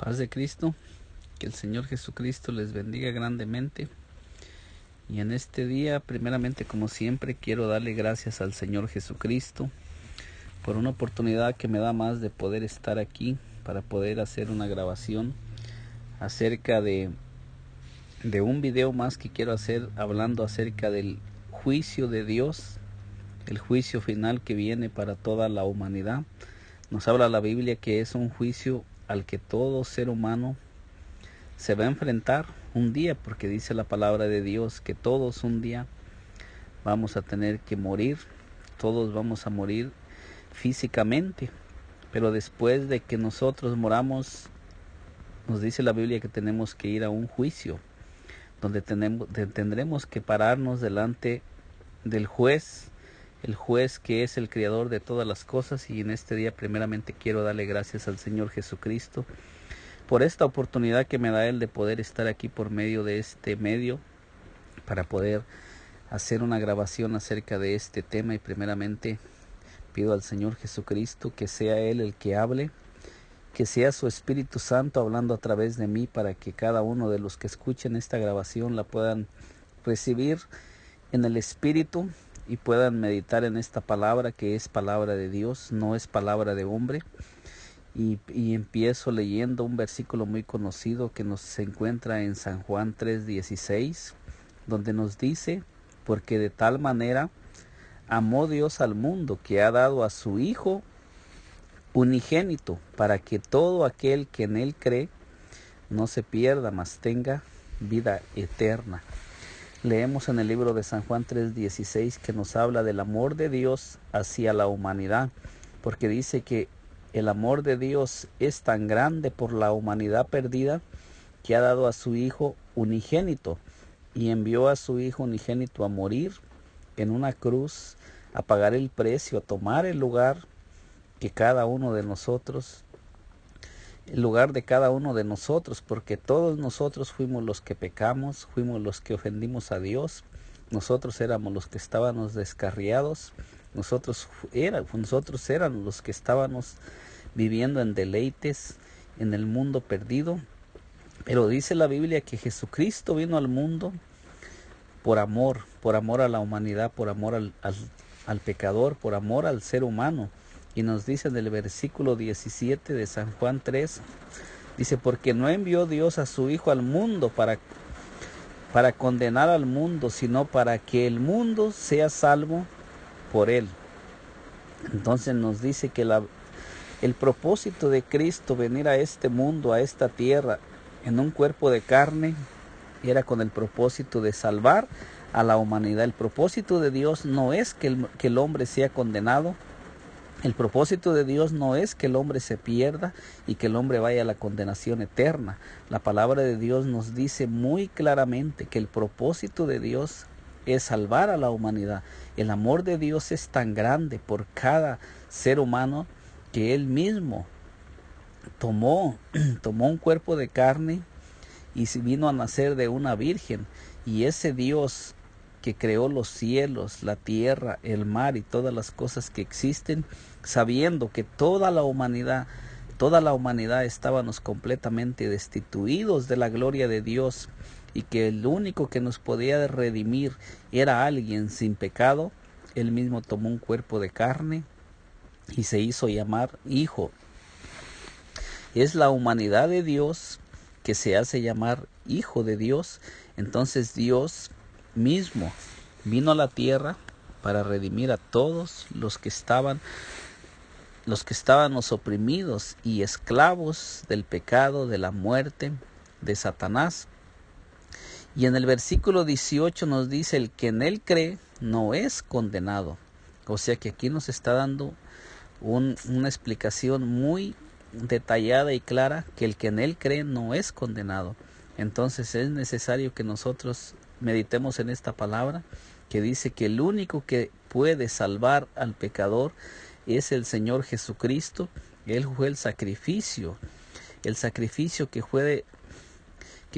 Paz de Cristo, que el Señor Jesucristo les bendiga grandemente. Y en este día, primeramente, como siempre, quiero darle gracias al Señor Jesucristo por una oportunidad que me da más de poder estar aquí para poder hacer una grabación acerca de un video más que quiero hacer, hablando acerca del juicio de Dios, el juicio final que viene para toda la humanidad. Nos habla la Biblia que es un juicio al que todo ser humano se va a enfrentar un día, porque dice la palabra de Dios que todos un día vamos a tener que morir, todos vamos a morir físicamente, pero después de que nosotros moramos, nos dice la Biblia que tenemos que ir a un juicio, donde tendremos que pararnos delante del juez, el juez que es el creador de todas las cosas. Y en este día primeramente quiero darle gracias al Señor Jesucristo por esta oportunidad que me da Él de poder estar aquí por medio de este medio para poder hacer una grabación acerca de este tema. Y primeramente pido al Señor Jesucristo que sea Él el que hable, que sea su Espíritu Santo hablando a través de mí, para que cada uno de los que escuchen esta grabación la puedan recibir en el Espíritu y puedan meditar en esta palabra, que es palabra de Dios, no es palabra de hombre. Y empiezo leyendo un versículo muy conocido que se encuentra en San Juan 3:16, donde nos dice: porque de tal manera amó Dios al mundo, que ha dado a su Hijo unigénito, para que todo aquel que en Él cree no se pierda, mas tenga vida eterna. Leemos en el libro de San Juan 3:16 que nos habla del amor de Dios hacia la humanidad, porque dice que el amor de Dios es tan grande por la humanidad perdida que ha dado a su Hijo unigénito, y envió a su Hijo unigénito a morir en una cruz, a pagar el precio, a tomar el lugar que cada uno de nosotros, el lugar de cada uno de nosotros, porque todos nosotros fuimos los que pecamos, fuimos los que ofendimos a Dios, nosotros éramos los que estábamos descarriados, nosotros éramos los que estábamos viviendo en deleites en el mundo perdido. Pero dice la Biblia que Jesucristo vino al mundo por amor a la humanidad, por amor al pecador, por amor al ser humano. Y nos dice en el versículo 17 de San Juan 3, dice: porque no envió Dios a su Hijo al mundo para condenar al mundo, sino para que el mundo sea salvo por él. Entonces nos dice que el propósito de Cristo venir a este mundo, a esta tierra, en un cuerpo de carne, era con el propósito de salvar a la humanidad. El propósito de Dios no es que el hombre sea condenado. El propósito de Dios no es que el hombre se pierda y que el hombre vaya a la condenación eterna. La palabra de Dios nos dice muy claramente que el propósito de Dios es salvar a la humanidad. El amor de Dios es tan grande por cada ser humano que Él mismo tomó un cuerpo de carne y vino a nacer de una virgen. Y ese Dios que creó los cielos, la tierra, el mar y todas las cosas que existen, sabiendo que toda la humanidad estábamos completamente destituidos de la gloria de Dios, y que el único que nos podía redimir era alguien sin pecado, Él mismo tomó un cuerpo de carne y se hizo llamar Hijo. Es la humanidad de Dios que se hace llamar Hijo de Dios. Entonces Dios mismo vino a la tierra para redimir a todos los que estábamos oprimidos y esclavos del pecado, de la muerte, de Satanás. Y en el versículo 18 nos dice: el que en Él cree no es condenado. O sea que aquí nos está dando una explicación muy detallada y clara, que el que en Él cree no es condenado. Entonces es necesario que nosotros meditemos en esta palabra, que dice que el único que puede salvar al pecador es el Señor Jesucristo. Él fue el sacrificio que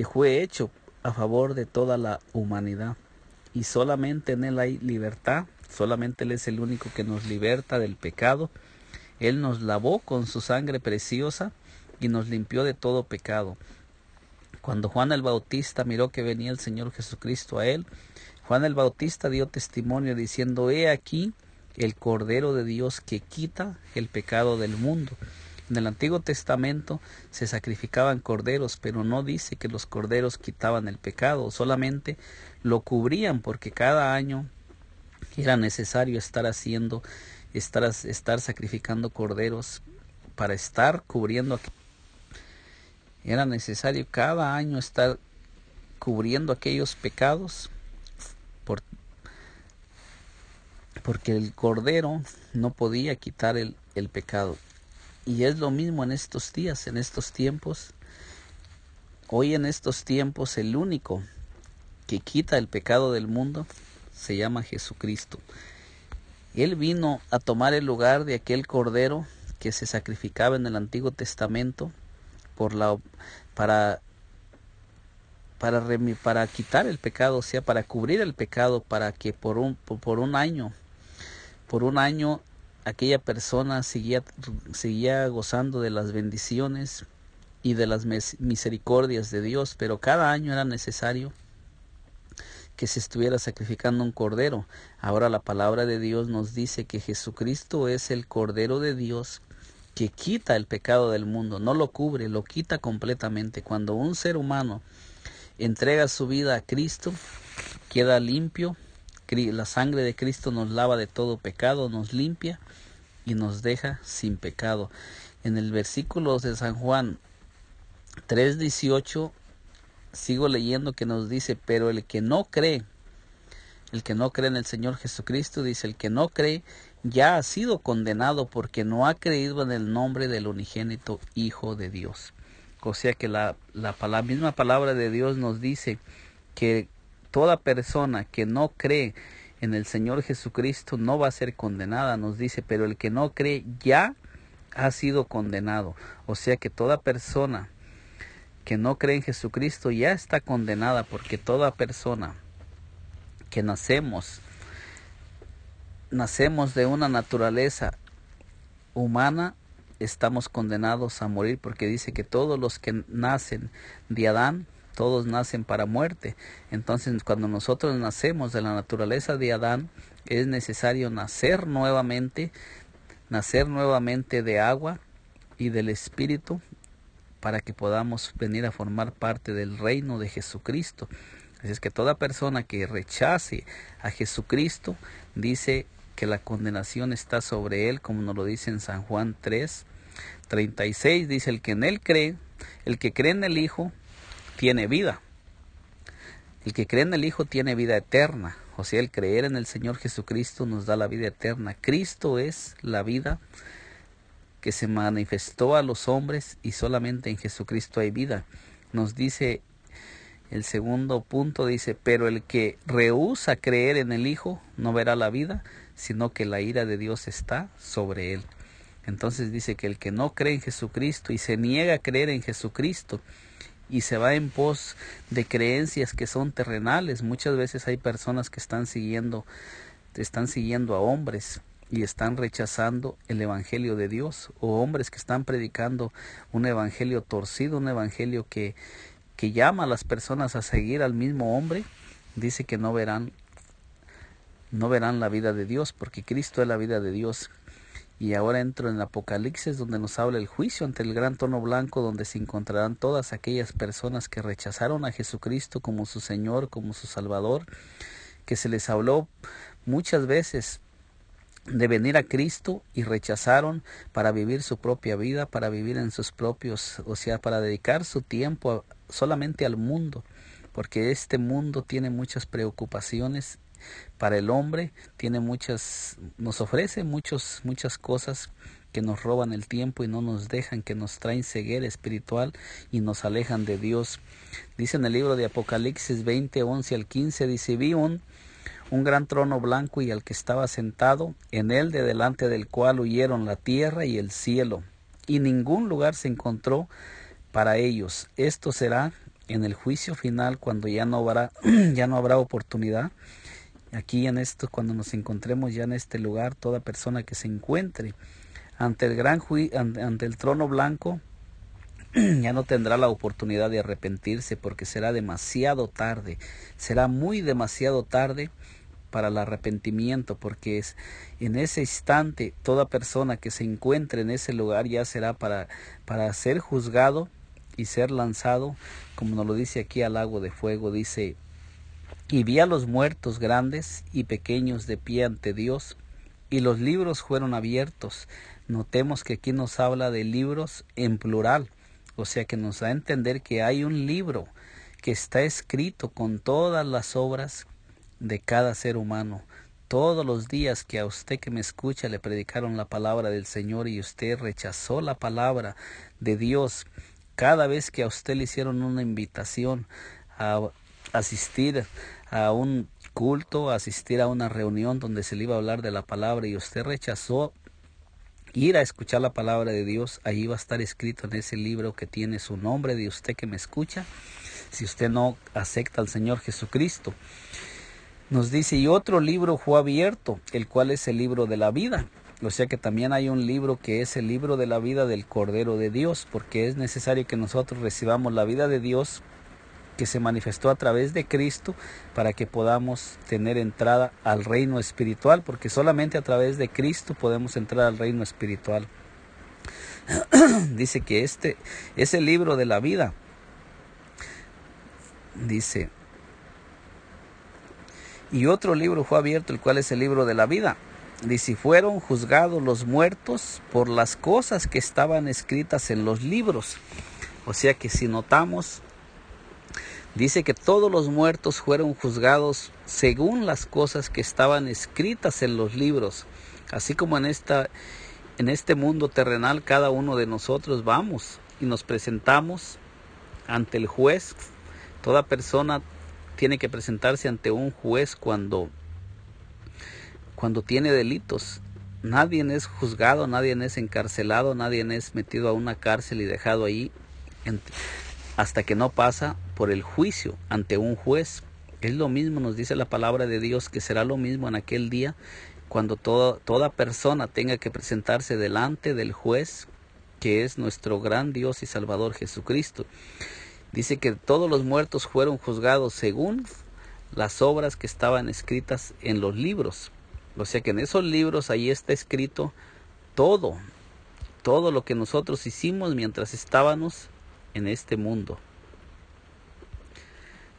fue hecho a favor de toda la humanidad. Y solamente en Él hay libertad, solamente Él es el único que nos liberta del pecado. Él nos lavó con su sangre preciosa y nos limpió de todo pecado. Cuando Juan el Bautista miró que venía el Señor Jesucristo a él, Juan el Bautista dio testimonio diciendo: he aquí el Cordero de Dios que quita el pecado del mundo. En el Antiguo Testamento se sacrificaban corderos, pero no dice que los corderos quitaban el pecado, solamente lo cubrían, porque cada año era necesario estar sacrificando corderos para estar cubriendo. Era necesario cada año estar cubriendo aquellos pecados, porque el cordero no podía quitar el pecado. Y es lo mismo en estos días, en estos tiempos. Hoy en estos tiempos el único que quita el pecado del mundo se llama Jesucristo. Él vino a tomar el lugar de aquel cordero que se sacrificaba en el Antiguo Testamento para quitar el pecado, o sea, para cubrir el pecado, para que por un año aquella persona seguía gozando de las bendiciones y de las misericordias de Dios, pero cada año era necesario que se estuviera sacrificando un cordero. Ahora la palabra de Dios nos dice que Jesucristo es el Cordero de Dios que quita el pecado del mundo, no lo cubre, lo quita completamente. Cuando un ser humano entrega su vida a Cristo, queda limpio. La sangre de Cristo nos lava de todo pecado, nos limpia y nos deja sin pecado. En el versículo de San Juan 3:18 sigo leyendo, que nos dice: pero el que no cree en el Señor Jesucristo, dice, el que no cree ya ha sido condenado, porque no ha creído en el nombre del unigénito Hijo de Dios. O sea que la misma palabra de Dios nos dice que toda persona que no cree en el Señor Jesucristo no va a ser condenada. Nos dice: pero el que no cree ya ha sido condenado. O sea que toda persona que no cree en Jesucristo ya está condenada, porque toda persona que nacemos de una naturaleza humana, estamos condenados a morir, porque dice que todos los que nacen de Adán, todos nacen para muerte. Entonces, cuando nosotros nacemos de la naturaleza de Adán, es necesario nacer nuevamente de agua y del Espíritu, para que podamos venir a formar parte del reino de Jesucristo. Así es que toda persona que rechace a Jesucristo, dice que la condenación está sobre él, como nos lo dice en San Juan 3:36, dice: el que en él cree, el que cree en el Hijo, tiene vida. El que cree en el Hijo tiene vida eterna. O sea, el creer en el Señor Jesucristo nos da la vida eterna. Cristo es la vida que se manifestó a los hombres, y solamente en Jesucristo hay vida. Nos dice el segundo punto, dice: pero el que rehúsa creer en el Hijo no verá la vida, sino que la ira de Dios está sobre él. Entonces dice que el que no cree en Jesucristo y se niega a creer en Jesucristo y se va en pos de creencias que son terrenales. Muchas veces hay personas que están siguiendo a hombres y están rechazando el evangelio de Dios, o hombres que están predicando un evangelio torcido, un evangelio que llama a las personas a seguir al mismo hombre. Dice que no verán la vida de Dios, porque Cristo es la vida de Dios. Y ahora entro en Apocalipsis, donde nos habla el juicio ante el gran trono blanco, donde se encontrarán todas aquellas personas que rechazaron a Jesucristo como su Señor, como su Salvador, que se les habló muchas veces de venir a Cristo y rechazaron, para vivir su propia vida, para vivir en sus propios, o sea, para dedicar su tiempo solamente al mundo, porque este mundo tiene muchas preocupaciones para el hombre, nos ofrece muchas cosas que nos roban el tiempo y no nos dejan, que nos traen ceguera espiritual y nos alejan de Dios. Dice en el libro de Apocalipsis 20:11-15, dice: vi un gran trono blanco y al que estaba sentado en él, de delante del cual huyeron la tierra y el cielo, y ningún lugar se encontró para ellos. Esto será en el juicio final, cuando ya no habrá oportunidad. Aquí cuando nos encontremos ya en este lugar, toda persona que se encuentre ante el trono blanco ya no tendrá la oportunidad de arrepentirse, porque será demasiado tarde, será muy demasiado tarde para el arrepentimiento, porque es en ese instante toda persona que se encuentre en ese lugar ya será para ser juzgado y ser lanzado, como nos lo dice aquí, al lago de fuego. Dice: y vi a los muertos grandes y pequeños de pie ante Dios, y los libros fueron abiertos. Notemos que aquí nos habla de libros en plural, o sea que nos da a entender que hay un libro que está escrito con todas las obras de cada ser humano. Todos los días que a usted que me escucha le predicaron la palabra del Señor y usted rechazó la palabra de Dios, cada vez que a usted le hicieron una invitación a asistir a un culto, a asistir a una reunión donde se le iba a hablar de la palabra y usted rechazó ir a escuchar la palabra de Dios, ahí va a estar escrito en ese libro que tiene su nombre de usted que me escucha, si usted no acepta al Señor Jesucristo. Nos dice: y otro libro fue abierto, el cual es el libro de la vida. O sea que también hay un libro que es el libro de la vida del Cordero de Dios, porque es necesario que nosotros recibamos la vida de Dios que se manifestó a través de Cristo para que podamos tener entrada al reino espiritual, porque solamente a través de Cristo podemos entrar al reino espiritual. Dice que este es el libro de la vida. Dice: y otro libro fue abierto, el cual es el libro de la vida. Dice: y fueron juzgados los muertos por las cosas que estaban escritas en los libros. O sea que si notamos, dice que todos los muertos fueron juzgados según las cosas que estaban escritas en los libros. Así como en este mundo terrenal, cada uno de nosotros vamos y nos presentamos ante el juez. Toda persona tiene que presentarse ante un juez cuando tiene delitos. Nadie es juzgado, nadie es encarcelado, nadie es metido a una cárcel y dejado ahí hasta que no pasa por el juicio ante un juez. Es lo mismo, nos dice la palabra de Dios, que será lo mismo en aquel día, cuando toda persona tenga que presentarse delante del juez, que es nuestro gran Dios y Salvador Jesucristo. Dice que todos los muertos fueron juzgados según las obras que estaban escritas en los libros. O sea que en esos libros ahí está escrito todo lo que nosotros hicimos mientras estábamos en este mundo.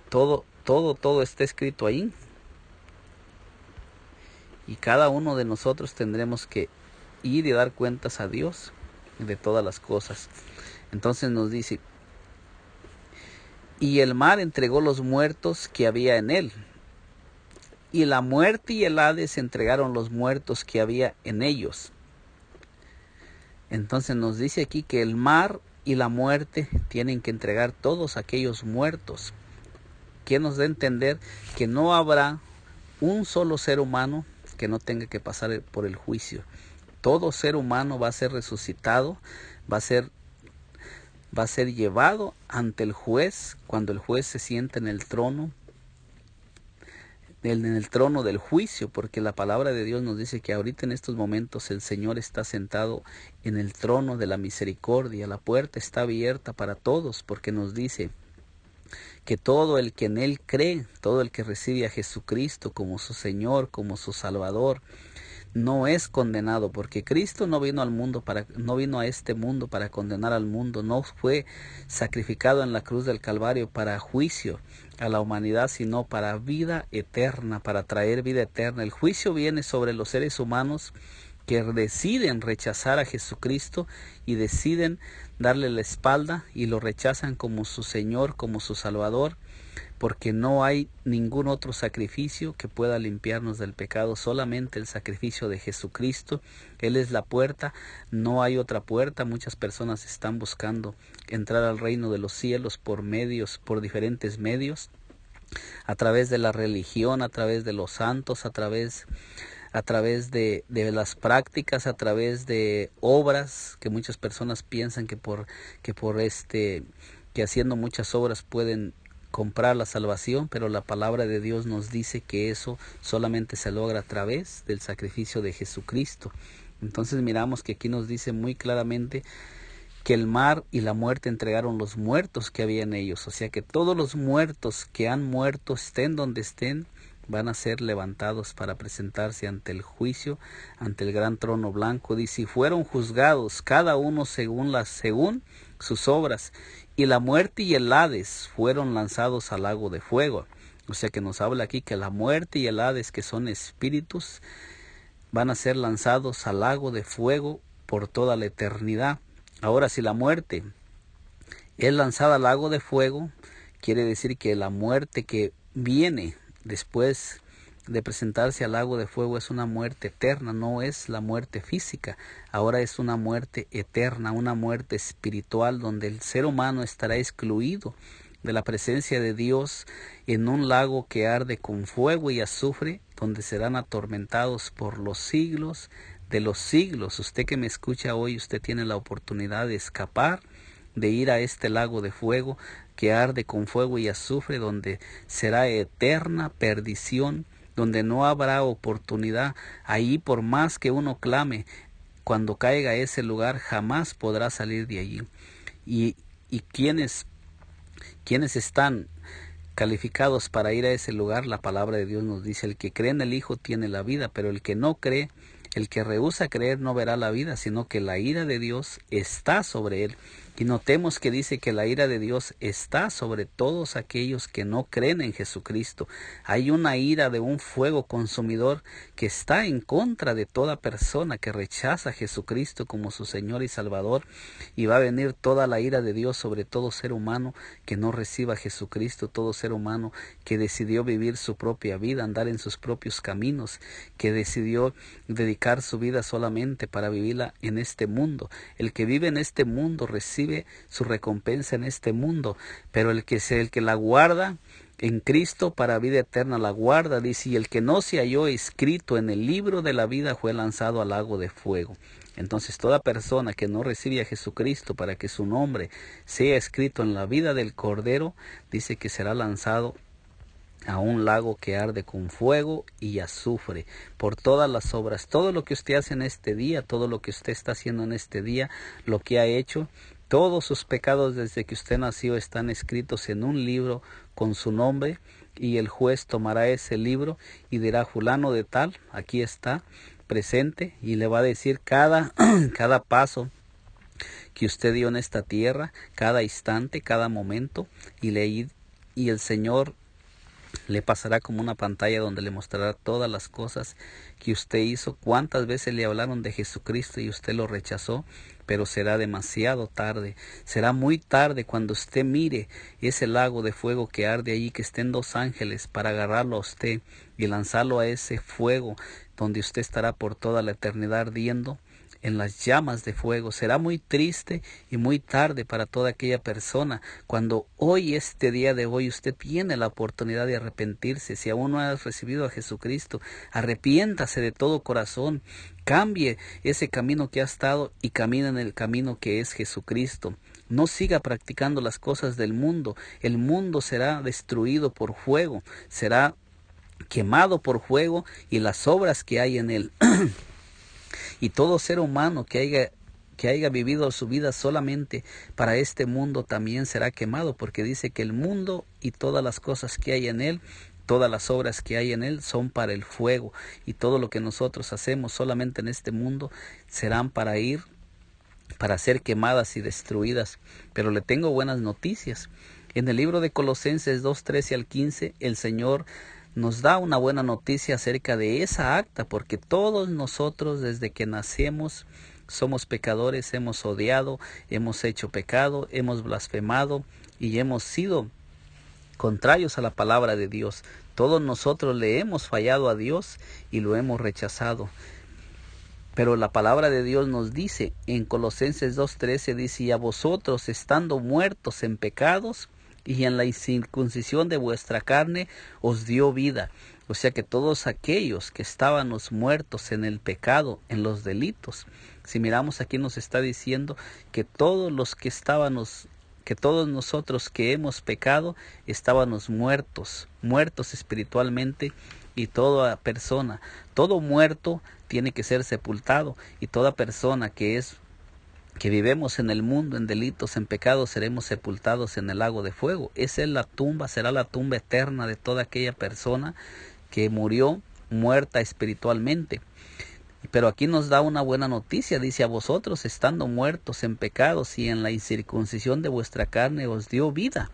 Todo está escrito ahí. Y cada uno de nosotros tendremos que ir y dar cuentas a Dios de todas las cosas. Entonces nos dice: y el mar entregó los muertos que había en él, y la muerte y el Hades entregaron los muertos que había en ellos. Entonces nos dice aquí que el mar y la muerte tienen que entregar todos aquellos muertos, que nos da a entender que no habrá un solo ser humano que no tenga que pasar por el juicio. Todo ser humano va a ser resucitado, va a ser llevado ante el juez, cuando el juez se sienta en el trono del juicio, porque la palabra de Dios nos dice que ahorita en estos momentos el Señor está sentado en el trono de la misericordia. La puerta está abierta para todos, porque nos dice que todo el que en Él cree, todo el que recibe a Jesucristo como su Señor, como su Salvador, no es condenado, porque Cristo no vino a este mundo para condenar al mundo, no fue sacrificado en la cruz del Calvario para juicio a la humanidad, sino para vida eterna, para traer vida eterna. El juicio viene sobre los seres humanos que deciden rechazar a Jesucristo y deciden darle la espalda y lo rechazan como su Señor, como su Salvador, porque no hay ningún otro sacrificio que pueda limpiarnos del pecado, solamente el sacrificio de Jesucristo. Él es la puerta, no hay otra puerta. Muchas personas están buscando entrar al reino de los cielos por diferentes medios, a través de la religión, a través de los santos, a través de las prácticas, a través de obras, que muchas personas piensan que haciendo muchas obras pueden comprar la salvación, pero la palabra de Dios nos dice que eso solamente se logra a través del sacrificio de Jesucristo. Entonces miramos que aquí nos dice muy claramente que el mar y la muerte entregaron los muertos que había en ellos. O sea que todos los muertos que han muerto, estén donde estén, van a ser levantados para presentarse ante el juicio, ante el gran trono blanco. Dice, y fueron juzgados cada uno según sus obras, y la muerte y el Hades fueron lanzados al lago de fuego. O sea que nos habla aquí que la muerte y el Hades, que son espíritus, van a ser lanzados al lago de fuego por toda la eternidad. Ahora, si la muerte es lanzada al lago de fuego, quiere decir que la muerte que viene después de presentarse al lago de fuego es una muerte eterna, no es la muerte física. Ahora es una muerte eterna, una muerte espiritual, donde el ser humano estará excluido de la presencia de Dios en un lago que arde con fuego y azufre, donde serán atormentados por los siglos de los siglos. Usted que me escucha hoy, usted tiene la oportunidad de escapar, de ir a este lago de fuego que arde con fuego y azufre, donde será eterna perdición, donde no habrá oportunidad. Ahí, por más que uno clame, cuando caiga a ese lugar, jamás podrá salir de allí. Y quienes están calificados para ir a ese lugar, la palabra de Dios nos dice, el que cree en el Hijo tiene la vida, pero el que no cree, el que rehúsa creer, no verá la vida, sino que la ira de Dios está sobre él. Y notemos que dice que la ira de Dios está sobre todos aquellos que no creen en Jesucristo. Hay una ira de un fuego consumidor que está en contra de toda persona que rechaza a Jesucristo como su Señor y Salvador, y va a venir toda la ira de Dios sobre todo ser humano que no reciba a Jesucristo, todo ser humano que decidió vivir su propia vida, andar en sus propios caminos, que decidió dedicar su vida solamente para vivirla en este mundo. El que vive en este mundo recibe su recompensa en este mundo, pero el que la guarda en Cristo para vida eterna la guarda, dice, y el que no se halló escrito en el libro de la vida fue lanzado al lago de fuego. Entonces toda persona que no recibe a Jesucristo para que su nombre sea escrito en la vida del Cordero, dice que será lanzado a un lago que arde con fuego y azufre por todas las obras. Todo lo que usted hace en este día, todo lo que usted está haciendo en este día, lo que ha hecho, todos sus pecados desde que usted nació están escritos en un libro con su nombre, y el juez tomará ese libro y dirá, fulano de tal, aquí está presente, y le va a decir cada paso que usted dio en esta tierra, cada instante, cada momento, y el Señor le pasará como una pantalla donde le mostrará todas las cosas que usted hizo, cuántas veces le hablaron de Jesucristo y usted lo rechazó, pero será demasiado tarde, será muy tarde cuando usted mire ese lago de fuego que arde allí, que estén dos ángeles para agarrarlo a usted y lanzarlo a ese fuego donde usted estará por toda la eternidad ardiendo en las llamas de fuego. Será muy triste y muy tarde para toda aquella persona cuando hoy, este día de hoy, usted tiene la oportunidad de arrepentirse. Si aún no ha recibido a Jesucristo, arrepiéntase de todo corazón, cambie ese camino que ha estado y camine en el camino que es Jesucristo. No siga practicando las cosas del mundo. El mundo será destruido por fuego, será quemado por fuego, y las obras que hay en él. Y todo ser humano que haya vivido su vida solamente para este mundo también será quemado, porque dice que el mundo y todas las cosas que hay en él, todas las obras que hay en él son para el fuego, y todo lo que nosotros hacemos solamente en este mundo serán para ser quemadas y destruidas. Pero le tengo buenas noticias. En el libro de Colosenses 2:13 al 15, el Señor nos da una buena noticia acerca de esa acta, porque todos nosotros desde que nacemos somos pecadores, hemos odiado, hemos hecho pecado, hemos blasfemado y hemos sido contrarios a la palabra de Dios. Todos nosotros le hemos fallado a Dios y lo hemos rechazado. Pero la palabra de Dios nos dice en Colosenses 2:13, dice, y a vosotros, estando muertos en pecados y en la incircuncisión de vuestra carne, os dio vida. O sea que todos aquellos que estábamos muertos en el pecado, en los delitos, si miramos aquí nos está diciendo que todos nosotros que hemos pecado, estábamos muertos espiritualmente, y toda persona, todo muerto tiene que ser sepultado, y toda persona que es que vivemos en el mundo en delitos, en pecados, seremos sepultados en el lago de fuego. Esa es la tumba, será la tumba eterna de toda aquella persona que murió muerta espiritualmente. Pero aquí nos da una buena noticia, dice: a vosotros, estando muertos en pecados y en la incircuncisión de vuestra carne, os dio vida.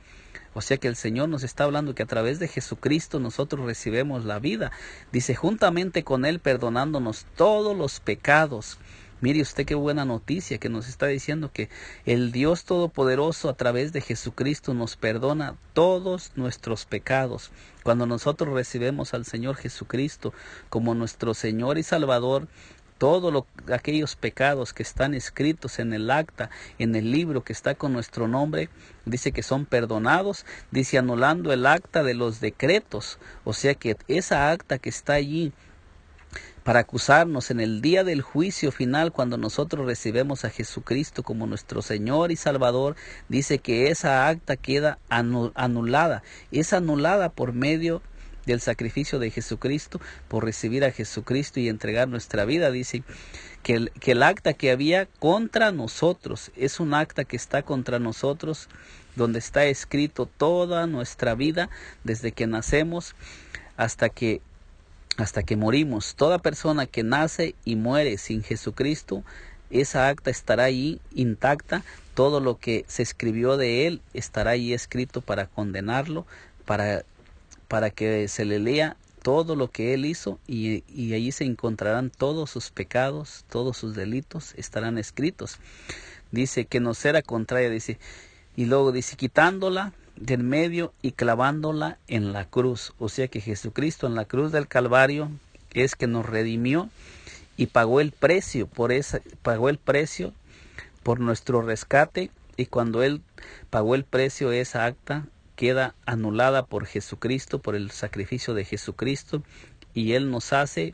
O sea que el Señor nos está hablando que a través de Jesucristo nosotros recibimos la vida. Dice: juntamente con Él perdonándonos todos los pecados. Mire usted qué buena noticia que nos está diciendo que el Dios Todopoderoso a través de Jesucristo nos perdona todos nuestros pecados. Cuando nosotros recibimos al Señor Jesucristo como nuestro Señor y Salvador, todos aquellos pecados que están escritos en el acta, en el libro que está con nuestro nombre, dice que son perdonados, dice anulando el acta de los decretos. O sea que esa acta que está allí para acusarnos en el día del juicio final, cuando nosotros recibimos a Jesucristo como nuestro Señor y Salvador, dice que esa acta queda anulada. Es anulada por medio del sacrificio de Jesucristo, por recibir a Jesucristo y entregar nuestra vida. Dice que el acta que había contra nosotros es un acta que está contra nosotros, donde está escrito toda nuestra vida, desde que nacemos hasta que morimos. Toda persona que nace y muere sin Jesucristo, esa acta estará ahí intacta. Todo lo que se escribió de él estará ahí escrito para condenarlo, para que se le lea todo lo que él hizo, y allí se encontrarán todos sus pecados, todos sus delitos estarán escritos. Dice que nos era contraria, dice, y luego dice: quitándola del medio y clavándola en la cruz. O sea que Jesucristo en la cruz del Calvario es que nos redimió y pagó el precio por nuestro rescate, y cuando Él pagó el precio, esa acta queda anulada por Jesucristo, por el sacrificio de Jesucristo, y Él nos hace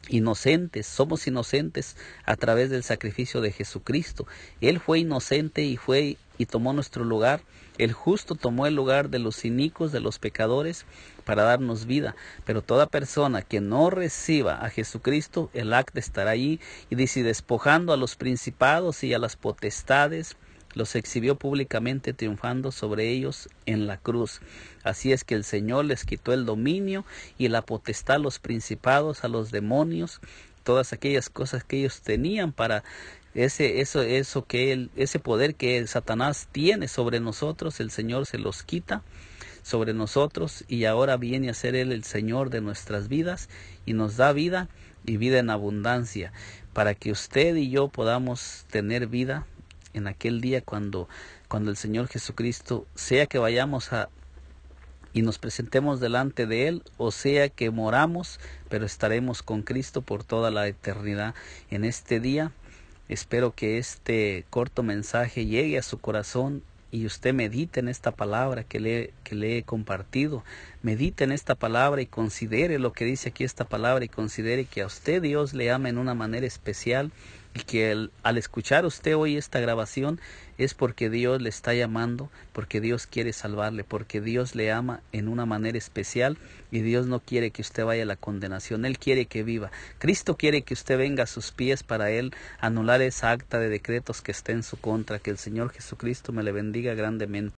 inocentes. Somos inocentes a través del sacrificio de Jesucristo. Él fue inocente y tomó nuestro lugar. El justo tomó el lugar de los inicuos, de los pecadores, para darnos vida. Pero toda persona que no reciba a Jesucristo, el acta estará allí, y dice: despojando a los principados y a las potestades, los exhibió públicamente, triunfando sobre ellos en la cruz. Así es que el Señor les quitó el dominio y la potestad a los principados, a los demonios, todas aquellas cosas que ellos tenían para ese poder que Satanás tiene sobre nosotros. El Señor se los quita sobre nosotros, y ahora viene a ser Él el Señor de nuestras vidas, y nos da vida, y vida en abundancia, para que usted y yo podamos tener vida en aquel día cuando el Señor Jesucristo, sea que vayamos y nos presentemos delante de Él, o sea que moramos, pero estaremos con Cristo por toda la eternidad. En este día espero que este corto mensaje llegue a su corazón y usted medite en esta palabra que le he compartido. Medite en esta palabra y considere lo que dice aquí esta palabra, y considere que a usted Dios le ama en una manera especial, y que al escuchar usted hoy esta grabación es porque Dios le está llamando, porque Dios quiere salvarle, porque Dios le ama en una manera especial, y Dios no quiere que usted vaya a la condenación. Él quiere que viva. Cristo quiere que usted venga a sus pies para Él anular esa acta de decretos que está en su contra. Que el Señor Jesucristo me le bendiga grandemente.